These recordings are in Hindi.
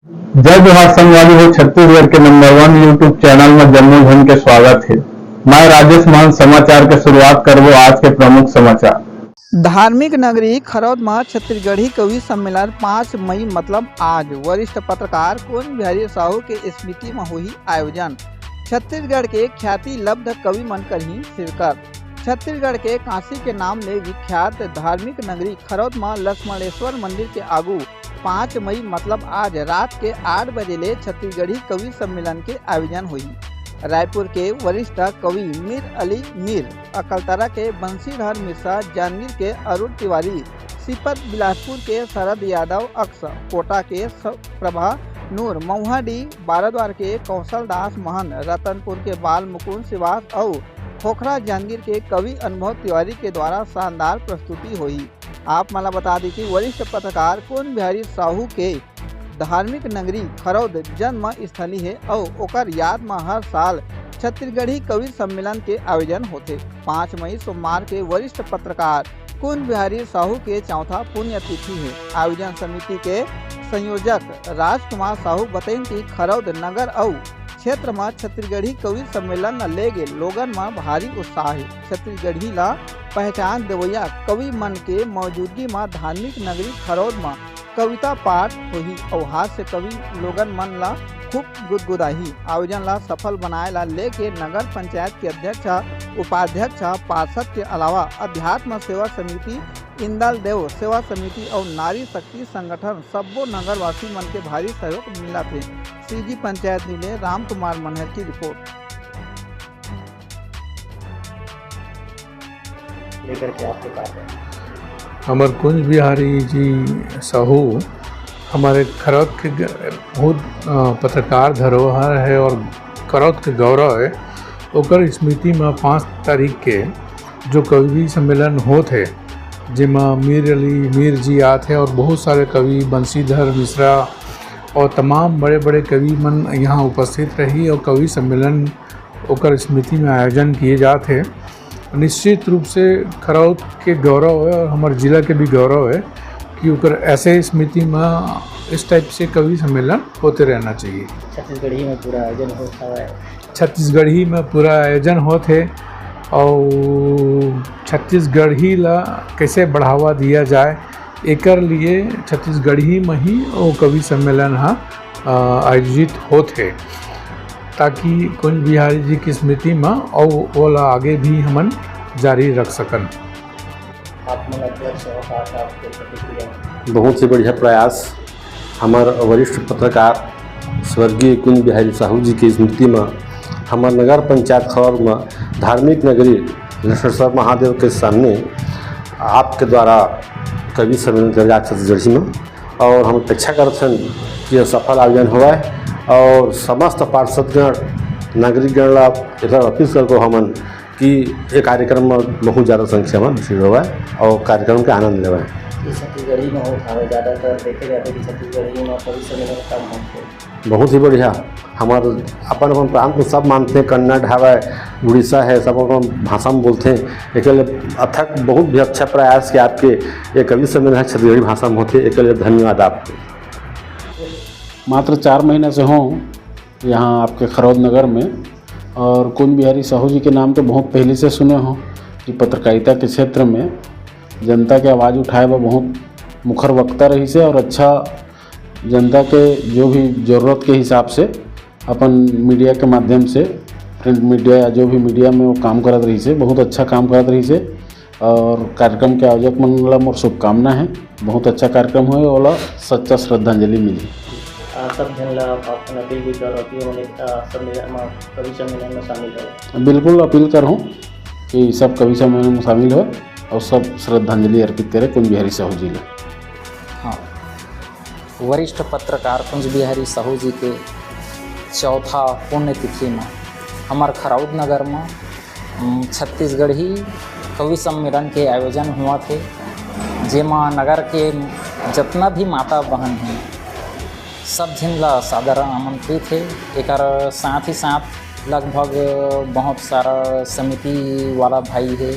जय जोहार संगवारी हो। छत्तीसगढ़ के नंबर 1 यूट्यूब चैनल में जम्मू झन के स्वागत है। मैं राजेश मान समाचार के शुरुआत करबो आज के प्रमुख समाचार। धार्मिक नगरी खरौद में छत्तीसगढ़ी कवि सम्मेलन 5 मई मतलब आज वरिष्ठ पत्रकार कुंज बिहारी साहू के स्मृति में हुई आयोजन। छत्तीसगढ़ के ख्याति लब्ध कवि मन करही शिरकत। छत्तीसगढ़ के काशी के नाम ले विख्यात धार्मिक नगरी खरौद में लक्ष्मणेश्वर मंदिर के आगू 5 मई मतलब आज रात के 8 बजे ले छत्तीसगढ़ी कवि सम्मेलन के आयोजन हुई। रायपुर के वरिष्ठ कवि मीर अली मीर, अकलतरा के बंसीधर मिश्रा, जांजगीर के अरुण तिवारी, सिपत बिलासपुर के शरद यादव अक्स, कोटा के प्रभा नूर, मऊहाडी बाराद्वार के कौशल दास महन, रतनपुर के बाल मुकुंद श्रीवास और खोखरा जांजगीर के कवि अनुभव तिवारी के द्वारा शानदार प्रस्तुति हुई। आप मला बता दी कि वरिष्ठ पत्रकार कुंज बिहारी साहू के धार्मिक नगरी खरौद जन्म स्थली है और ओकर याद में हर साल छत्तीसगढ़ी कवि सम्मेलन के आयोजन होते। 5 मई सोमवार के वरिष्ठ पत्रकार कुंज बिहारी साहू के चौथा पुण्यतिथि है। आयोजन समिति के संयोजक राजकुमार साहू बताइन कि खरौद नगर और क्षेत्र में छत्तीसगढ़ी कवि सम्मेलन ले गे लोगन में भारी उत्साह है। छत्तीसगढ़ी ला पहचान देवैया कवि मन के मौजूदगी में धार्मिक नगरी खरौद में कविता पाठ हुई और हास्य कवि लोगन मन ला खूब गुदगुदाही। आयोजन ला सफल बनाए ला लेके नगर पंचायत के अध्यक्ष, उपाध्यक्ष, पार्षद के अलावा अध्यात्म सेवा समिति, इंदल देव सेवा समिति और नारी शक्ति संगठन सब्बो नगरवासी मन के भारी सहयोग मिला थे। सीजी पंचायत मिले राम कुमार मनहर की रिपोर्ट लेकर के आपके पास है। अमर कुंज बिहारी जी साहू हमारे खरौद के बहुत पत्रकार धरोहर है और खरौद के गौरव है। ओकर स्मृति में 5 तारीख के जो कवि सम्मेलन होते जिसमें मीर अली मीर जी आते और बहुत सारे कवि बंसीधर मिश्रा और तमाम बड़े बड़े कवि मन यहाँ उपस्थित रही और कवि सम्मेलन ओकर स्मृति में आयोजन किए जाते हैं। निश्चित रूप से खरौद के गौरव है और हमारे जिला के भी गौरव है कि ओकर ऐसे स्मृति में इस टाइप से कवि सम्मेलन होते रहना चाहिए। छत्तीसगढ़ी में पूरा आयोजन होता है। छत्तीसगढ़ी में पूरा आयोजन होते और छत्तीसगढ़ी ला कैसे बढ़ावा दिया जाए एकर लिए छत्तीसगढ़ी में ही वो कवि सम्मेलन आयोजित होते ताकि कुंज बिहारी जी की स्मृति में और वो आगे भी हमन जारी रख सकन। बहुत ही बढ़िया प्रयास हमार वरिष्ठ पत्रकार स्वर्गीय कुंज बिहारी साहू जी की स्मृति में हमार नगर पंचायत खरौद में धार्मिक नगरी लक्ष्मणेश्वर महादेव के सामने आपके द्वारा कवि सम्मेलन कर छत्तीसगढ़ी में और हम अपेक्षा करते हैं कि यह सफल आयोजन हुआ है और समस्त पार्षदगण नागरिकगण ला एक अपील करको हमन कि ये कार्यक्रम में बहुत ज़्यादा संख्या में भीड़ हुआ है और कार्यक्रम के आनंद लेवा है। छत्तीसगढ़ी में होता है ज़्यादातर देखे जाते कि छत्तीसगढ़ी में कवि सम्मेलन कम होते हैं। बहुत ही बढ़िया हमारे अपन प्रांत में सब मानते हैं, कन्नड़ है, उड़ीसा है, सब अपन भाषा में बोलते हैं। एक अथक बहुत भी अच्छा प्रयास कि आपके ये कवि सम्मेलन है छत्तीसगढ़ी भाषा में होते, एक धन्यवाद आपको। मात्र 4 महीने से हों यहाँ आपके खरौद नगर में और कुंज बिहारी साहू जी के नाम तो बहुत पहले से सुने हों कि पत्रकारिता के क्षेत्र में जनता के आवाज़ उठाए वह बहुत मुखर वक्ता रही से और अच्छा जनता के जो भी ज़रूरत के हिसाब से अपन मीडिया के माध्यम से प्रिंट मीडिया या जो भी मीडिया में वो काम करत रही से बहुत अच्छा काम करत रही से और कार्यक्रम के आयोजक मन मोर शुभकामना है। बहुत अच्छा कार्यक्रम हुए और सच्चा श्रद्धांजलि मिली। सब जन ला अपन अपील भी कर रही है कवि सम्मेलन में शामिल हो। बिल्कुल अपील कर हूँ कि सब कवि सम्मेलन में शामिल हो और सब श्रद्धांजलि अर्पित करें कुंज बिहारी साहू जी ने। हाँ, वरिष्ठ पत्रकार कुंज बिहारी साहू जी के चौथा पुण्यतिथि में हमार खरौद नगर में छत्तीसगढ़ी कवि सम्मेलन के आयोजन हुआ थे जेमा नगर के जितना भी माता बहन हैं सब झिन ला सादर आमंत्रित है। एक साथ ही साथ लगभग बहुत सारा समिति वाला भाई है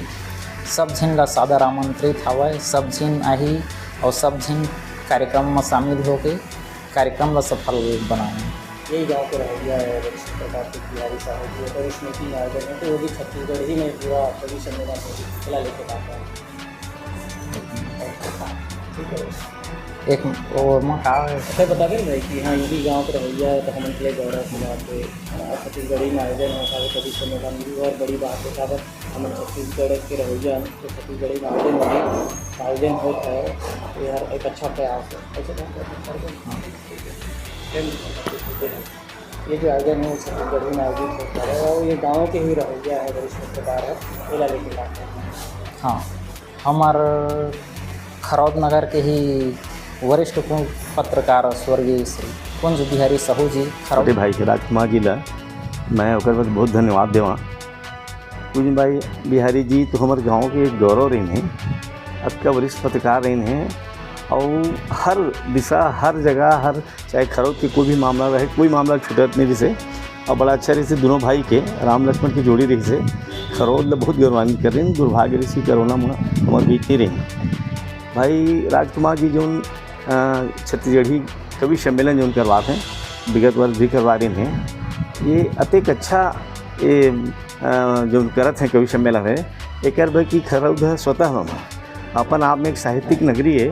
सब झिन ला सादर आमंत्रित हवा। सब झिन आही और सब झिन कार्यक्रम में शामिल होके कार्यक्रम ला सफल बनाएं। यही गांव के रवैया है वरिष्ठ पत्रकार कुंज बिहारी साहू जी और इस नीति में आयोजन है तो वो भी छत्तीसगढ़ ही में पूरा कवि सम्मेलन खिला लेके आता है। ठीक है, एक और माँ का अच्छा बता दें भाई कि हाँ ये भी गाँव का रवैया है तो हम के लिए गौरव की बात है। छत्तीसगढ़ी में आयोजन होता है कवि सम्मेलन भी और बड़ी बात है साहब हम छत्तीसगढ़ के रवैया तो छत्तीसगढ़ी में आयोजन होता है तो यार एक अच्छा प्रयास है। ऐसे ये जो आयोजन है छत्तीसगढ़ी में आयोजित होता है और ये गाँव के ही रवैया है वरिष्ठ पत्रकार है खिला लेके आते हैं। हाँ, हमार खरौद नगर के ही वरिष्ठ पत्रकार स्वर्गीय श्री कुंज बिहारी साहू जी छोटे भाई के राजकुमार जी ला मैं ओकर बाद बहुत धन्यवाद देवा। कुंज भाई बिहारी जी तो हमारे गांव के एक गौरव रही हैं, आपका वरिष्ठ पत्रकार रही हैं और हर दिशा हर जगह हर चाहे खरौद के कोई भी मामला रहे कोई मामला छूटत नहीं रही से और बड़ा अच्छा रही से दोनों भाई के राम लक्ष्मण की जोड़ी रही से खरौद ला बहुत गौरवान्वित कर रही हैं। दुर्भाग्य रही कोरोना में हमारे बीच नहीं रही। भाई राजकुमार जी जो छत्तीसगढ़ी कवि सम्मेलन जो करवाते हैं विगत वर्ष भी करवा रहे हैं, ये अतिक अच्छा ये जो करत हैं कवि सम्मेलन है एक भाई की खरौद है स्वतः हम अपन आप में एक साहित्यिक नगरी है।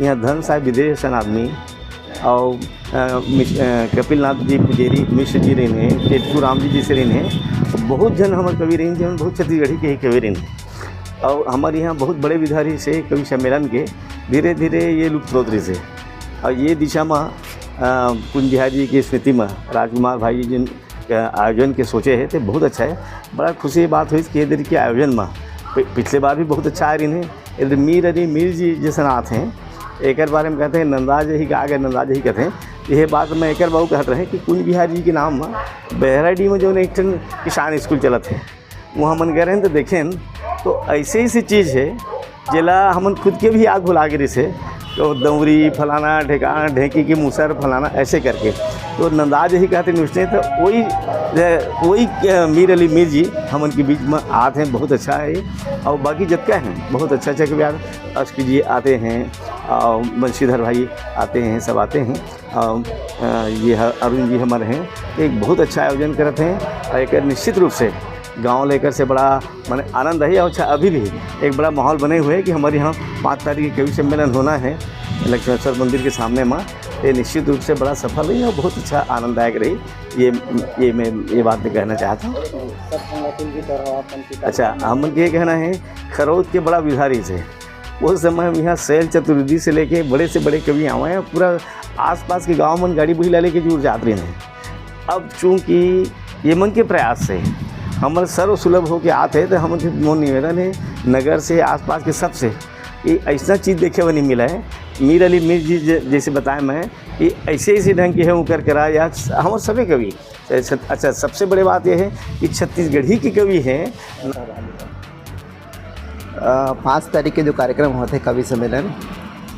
यहाँ धन साहब विदेश आदमी और कपिल नाथ जी पुजेरी मिश्र जी रहे हैं, टेटकू राम जी से रहे हैं, बहुत जन हमारे कवि रहे हैं बहुत छत्तीसगढ़ी के ही कवि रहे हैं और हमारे यहाँ बहुत बड़े विधारी से कवि सम्मेलन के धीरे धीरे ये लुप्त होत रही से और ये दिशा में कुंज बिहारी जी की स्मृति में राजकुमार भाई जी जिन आयोजन के सोचे हैं तो बहुत अच्छा है। बड़ा खुशी की बात हुई कि इधर के आयोजन में पिछले बार भी बहुत अच्छा आ रही हैं। इधर मीर जी जैसे आते हैं एक बारे में कहते हैं नंदाज ही गा गए नंदाज ही कहते हैं। यह बात मैं एक बाबू कहते रहे कि कुंज बिहारी जी के नाम में बहराडी में जो एक किसान स्कूल चलते हैं वहाँ मन गए हैं तो देखें तो ऐसे ऐसी चीज़ है जिला हमन खुद के भी याद भुला गिरी से तो दौरी फलाना ढेकाना ढेकी की मुसर फलाना ऐसे करके तो नंदाज ही कहते नुस्ते तो वही मीर जी हमन के बीच में आते हैं बहुत अच्छा है और बाकी जतका हैं बहुत अच्छा अच्छा कभी अश्क जी आते हैं और बंशीधर भाई आते हैं सब आते हैं और ये अरुण जी हमारे हैं एक बहुत अच्छा आयोजन करते हैं और एक निश्चित रूप से गांव लेकर से बड़ा माने आनंद है और अच्छा अभी भी एक बड़ा माहौल बने हुए है कि हमारे यहाँ 5 तारीख कवि सम्मेलन होना है लक्ष्मेश्वर मंदिर के सामने में। ये निश्चित रूप से बड़ा सफल रही और बहुत अच्छा आनंददायक रही। मैं ये बात मैं कहना चाहता हूँ। अच्छा हम ये कहना है खरौद के बड़ा विधारी से उस समय हम यहाँ शैल चतुर्वेदी से लेके बड़े से बड़े कवि आए हैं पूरा आसपास के गाँव में गाड़ी बुही ला लेके जुड़ जाते हैं। अब चूँकि ये मन के प्रयास से हमारे सर्व सुलभ हो के आते हैं तो हम मोन निवेदन है नगर से आसपास के सबसे ये ऐसा चीज़ देखे हुआ नहीं मिला है। मीर जी जैसे बताया मैं कि ऐसे ऐसे ढंग के हैं उकर करा या हमारे सभी कवि। अच्छा सबसे बड़ी बात यह है कि छत्तीसगढ़ी के कवि हैं। 5 तारीख के जो कार्यक्रम होते हैं कवि सम्मेलन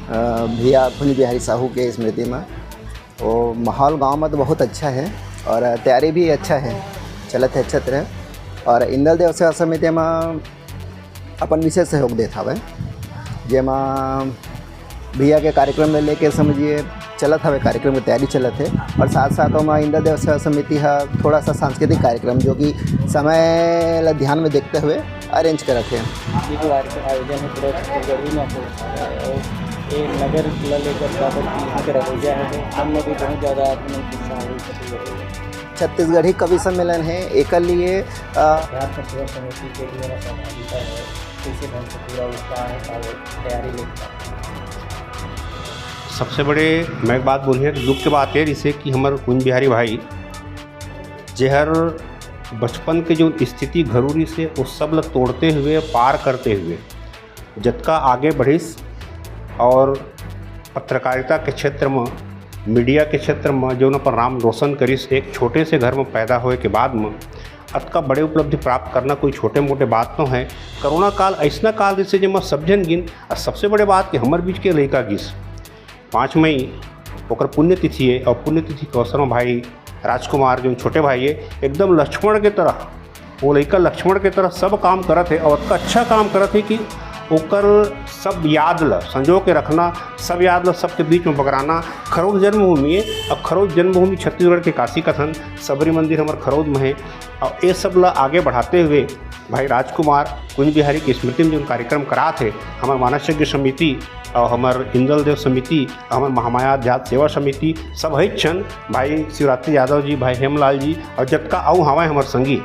भैया कुंज बिहारी साहू के स्मृति में वो माहौल गांव में तो बहुत अच्छा है और तैयारी भी अच्छा है चलत है अच्छा तरह और इंदल देव सेवा समिति में अपन विशेष सहयोग देता है जेमा भैया के कार्यक्रम में लेके समझिए चलत हवे कार्यक्रम की तैयारी चलत है और साथ साथ में इंदल देव सेवा समिति है थोड़ा सा सांस्कृतिक कार्यक्रम जो कि समय ला ध्यान में देखते हुए अरेंज करते हैं। ये जो आयोजन है पूरा छत्तीसगढ़ी में होता है और ये नगर लेकर यहाँ के रवैया है हम लोग भी बहुत ज़्यादा छत्तीसगढ़ी कवि सम्मेलन है एक लिए बिहार सेवा समिति के लिए सहभागिता है इसी ढंग से पूरा उत्साह है तैयारी लेकर। सबसे बड़े मैं एक बात बोली है दुख की बात है जिससे कि हमारे कुंज बिहारी भाई जहर बचपन के जो स्थिति घरूरी से उस सब लग तोड़ते हुए पार करते हुए जतका आगे बढ़िस और पत्रकारिता के क्षेत्र में मीडिया के क्षेत्र में जो पर नाम रोशन करिस एक छोटे से घर में पैदा होए के बाद में अतका बड़े उपलब्धि प्राप्त करना कोई छोटे मोटे बात तो है। कोरोना काल ऐसा काल जैसे जब समझन गिन और सबसे बड़े बात कि हमारे बीच के लड़का गिस 5 मई ओकर पुण्यतिथि है और पुण्यतिथि के अवसर में भाई राजकुमार जो छोटे भाई है एकदम लक्ष्मण के तरह वो लड़का लक्ष्मण के तरह सब काम करत है और अतका अच्छा काम करत है कि ओकर सब याद ल संजो के रखना, सब याद ल सबके बीच में बगराना। खरौद जन्मभूमि है, अब खरौद जन्मभूमि छत्तीसगढ़ के काशी कथन सबरी मंदिर हमार खरौद में है। और ये सब ला आगे बढ़ाते हुए भाई राजकुमार कुंज बिहारी की स्मृति में जो कार्यक्रम करा थे, हमार मानसयज्ञ समिति और हमार इंदल देव समिति, हमार महामाया जात सेवा समिति सब है छन। भाई शिवरात्रि यादव जी, भाई हेमलाल जी और जतका आऊ हवाएं हमार संगी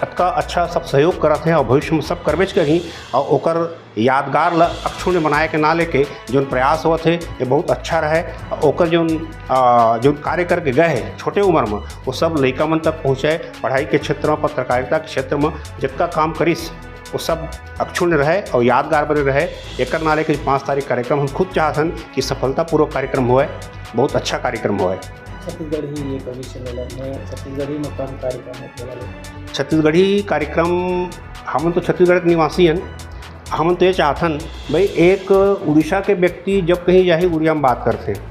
अतका अच्छा सब सहयोग करत हैं और भविष्य में सब करबेच कहीं। और ओकर यादगार ल अक्षुण्य बनाए के ना लेके जो प्रयास हुआ थे ये बहुत अच्छा रहे। ओकर जो कार्य करके गए हैं छोटे उम्र में वो सब लड़का मन तक पहुँचाए। पढ़ाई के क्षेत्र में, पत्रकारिता के क्षेत्र में जितना काम करिस वो सब अक्षुण्य रहे और यादगार बने रहे। एक ना लेके 5 तारीख कार्यक्रम हम खुद चाहतन कि सफलतापूर्वक कार्यक्रम हुए, बहुत अच्छा कार्यक्रम हुए। छत्तीसगढ़ी ये कवि सम्मेलन में छत्तीसगढ़ी में कम कार्यक्रम होने वाले। छत्तीसगढ़ी कार्यक्रम हम तो छत्तीसगढ़ के निवासी हैं, हम तो ये चाहतन भाई एक उड़ीसा के व्यक्ति जब कहीं जाए उड़िया में बात करते हैं,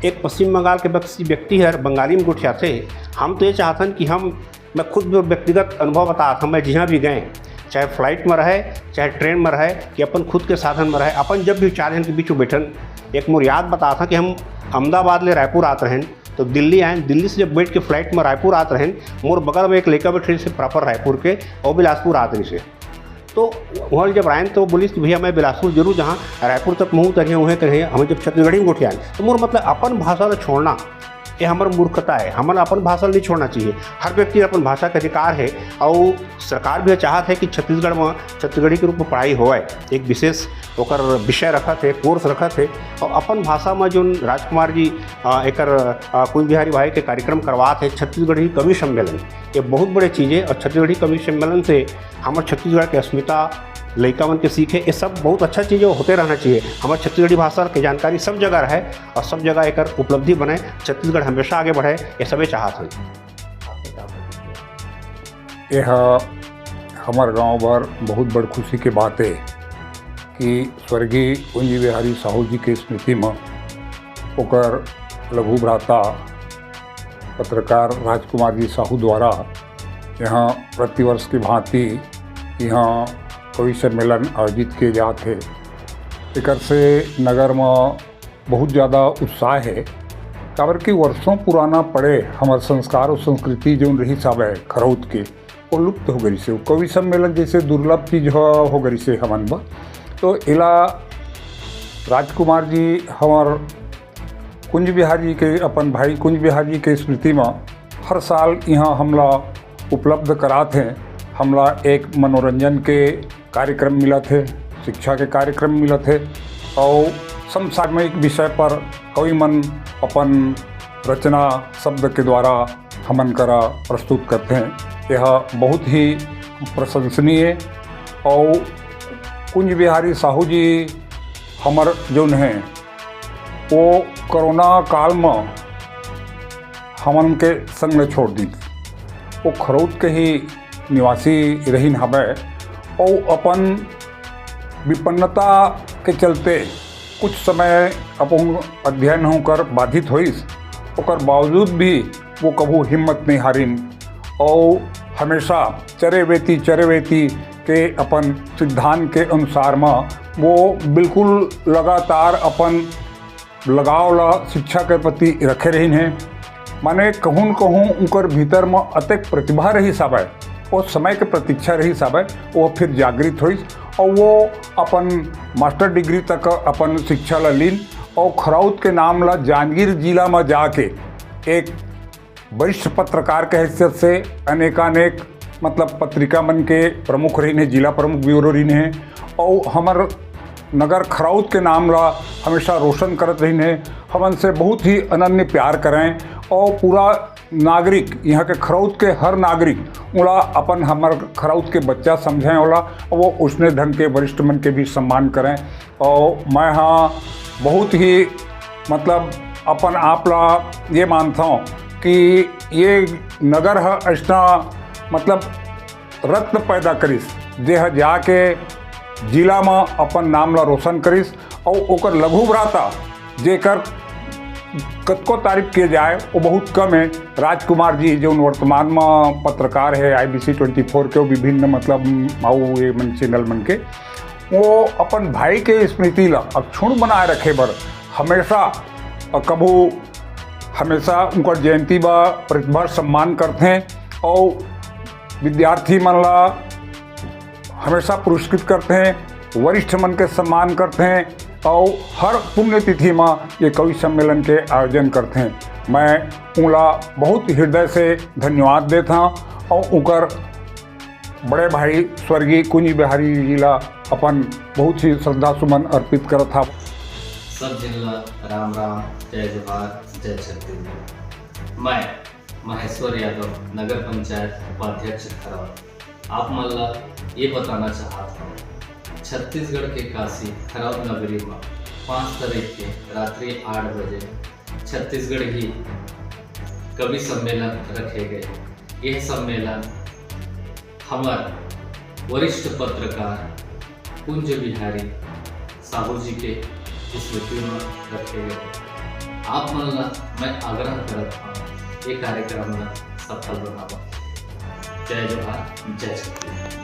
एक पश्चिम बंगाल के व्यक्ति है बंगाली में गुठियाते। हम तो ये चाहतन कि मैं खुद व्यक्तिगत अनुभव बताता हूँ, मैं जहाँ भी गए चाहे फ्लाइट में रहे चाहे ट्रेन में रहे कि अपन खुद के साधन में रहे, अपन जब भी 4 जन के बीच में बैठन। एक मोर याद बताता था कि हम अहमदाबाद ले रायपुर आते रहें तो दिल्ली आए, दिल्ली से जब बैठ के फ्लाइट में रायपुर आते रहें, मोर बगल में एक लड़का बैठे से प्रॉपर रायपुर के और बिलासपुर आते रही से। तो वहाँ जब आए तो बोली कि भैया मैं बिलासपुर जरूर जहाँ रायपुर तक मुँह तरिए वहीं करें, हमें जब छत्तीसगढ़ी में उठे आए तो मोर मतलब अपन भाषा को छोड़ना ये हमार मूर्खता है। हमें अपन भाषा नहीं छोड़ना चाहिए, हर व्यक्ति अपन भाषा का अधिकार है। और सरकार भी चाहत है कि छत्तीसगढ़ में छत्तीसगढ़ी के रूप में पढ़ाई होए, एक विशेष ओकर विषय रखा थे, कोर्स रखा थे। और अपन भाषा में जो राजकुमार जी एक कुंज बिहारी भाई के कार्यक्रम करवा थे छत्तीसगढ़ी कवि सम्मेलन, ये बहुत बड़े चीज़ है। और छत्तीसगढ़ी कवि सम्मेलन से हमारे छत्तीसगढ़ की अस्मिता लड़का मन के सीखे, ये सब बहुत अच्छा चीज़ होते रहना चाहिए। हमारे छत्तीसगढ़ी भाषा की जानकारी सब जगह रहे और सब जगह एक उपलब्धि बने, छत्तीसगढ़ हमेशा आगे बढ़े, ये सभी चाहत हैं। यह हमारे गांव भर बहुत बड़ खुशी के बात है कि स्वर्गीय कुंज बिहारी साहू जी के स्मृति में ओकर लघु भ्राता पत्रकार राजकुमार जी साहू द्वारा यहाँ प्रतिवर्ष की भांति यहाँ कवि सम्मेलन आयोजित किए जाते हैं। एकर से नगर में बहुत ज़्यादा उत्साह है, काबर कि वर्षों पुराना पड़े हमारे संस्कार और संस्कृति जो रही सब है खरौद के वो लुप्त हो गई से। कवि सम्मेलन जैसे दुर्लभ चीज़ हो गई से हमन बा। तो इला राजकुमार जी हमार कुंज बिहारी जी के अपन भाई कुंज बिहारी जी के स्मृति में हर साल यहाँ हमला उपलब्ध कराते हैं। हमला एक मनोरंजन के कार्यक्रम मिला थे, शिक्षा के कार्यक्रम मिला थे और समसामयिक विषय पर कवि मन अपन रचना शब्द के द्वारा हमन करा प्रस्तुत करते हैं। यह बहुत ही प्रशंसनीय और कुंज बिहारी साहू जी हमर जो हैं वो कोरोना काल में हमन के संग में छोड़ दी। वो खरौद के ही निवासी रहीन हवे और अपन विपन्नता के चलते कुछ समय अपन अध्ययन होकर बाधित होइस, ओकर बावजूद भी वो कभू हिम्मत नहीं हारिन और हमेशा चरेवेती के अपन सिद्धांत के अनुसार में वो बिल्कुल लगातार अपन लगाव ला शिक्षा के प्रति रखे रहीन हैं। माने कहूँ उनकर भीतर में अतेक प्रतिभा रही सब है और समय के प्रतीक्षा रही सब है, वो फिर जागृत हुई और वो अपन मास्टर डिग्री तक अपन शिक्षा ला लीन और खरौद के नाम ला जांजगीर जिला में जाके एक वरिष्ठ पत्रकार के हैसियत से अनेकानेक मतलब पत्रिका मन के प्रमुख रही हैं, जिला प्रमुख ब्यूरो रही हैं और हमार नगर खरौद के नाम ला हमेशा रोशन करत रही हैं। हमन से बहुत ही अनन्य प्यार करें और पूरा नागरिक यहाँ के खरौद के हर नागरिक ओला अपन हमार खरौद के बच्चा समझें ओला और वो उसने ढंग के वरिष्ठ मन के भी सम्मान करें। और मैं हाँ बहुत ही मतलब अपन आप ला ये मानता हूँ कि ये नगर है ऐसा मतलब रत्न पैदा करिस जे जाके जिला में अपन नाम ला रोशन करिस और ओकर लघु भ्राता जेकर कतको तारीफ किए जाए वो बहुत कम है। राजकुमार जी जो वर्तमान में पत्रकार है IBC 24 के विभिन्न मतलब आउ ये मन चैनल मन के वो अपन भाई के स्मृति ला अक्षुण बनाए रखे बर हमेशा कबू हमेशा उनका जयंती बा प्रतिभा सम्मान करते हैं और विद्यार्थी मन ला हमेशा पुरस्कृत करते हैं, वरिष्ठ मन के सम्मान करते हैं और हर पुण्यतिथि में ये कवि सम्मेलन के आयोजन करते हैं। मैं उनला बहुत हृदय से धन्यवाद देता हूँ और उनकर बड़े भाई स्वर्गीय कुंज बिहारी जी ला अपन बहुत ही श्रद्धा सुमन अर्पित करता। सब जिला राम राम, जय जोहार, जय छत्तीसगढ़। मैं महेश्वर यादव, नगर पंचायत उपाध्यक्ष खरौद। आप मन ला ये बताना चाहता हूँ, छत्तीसगढ़ के काशी खरौद नगरी में 5 तारीख के रात्रि 8 बजे छत्तीसगढ़ी कवि सम्मेलन रखे गए। यह सम्मेलन हमारे वरिष्ठ पत्रकार कुंज बिहारी साहू जी के स्मृति में रखे गए। आप मन ला मैं आग्रह करता हूँ ये कार्यक्रम में सफल बनावा। जय जोहार, जय छत्तीसगढ़।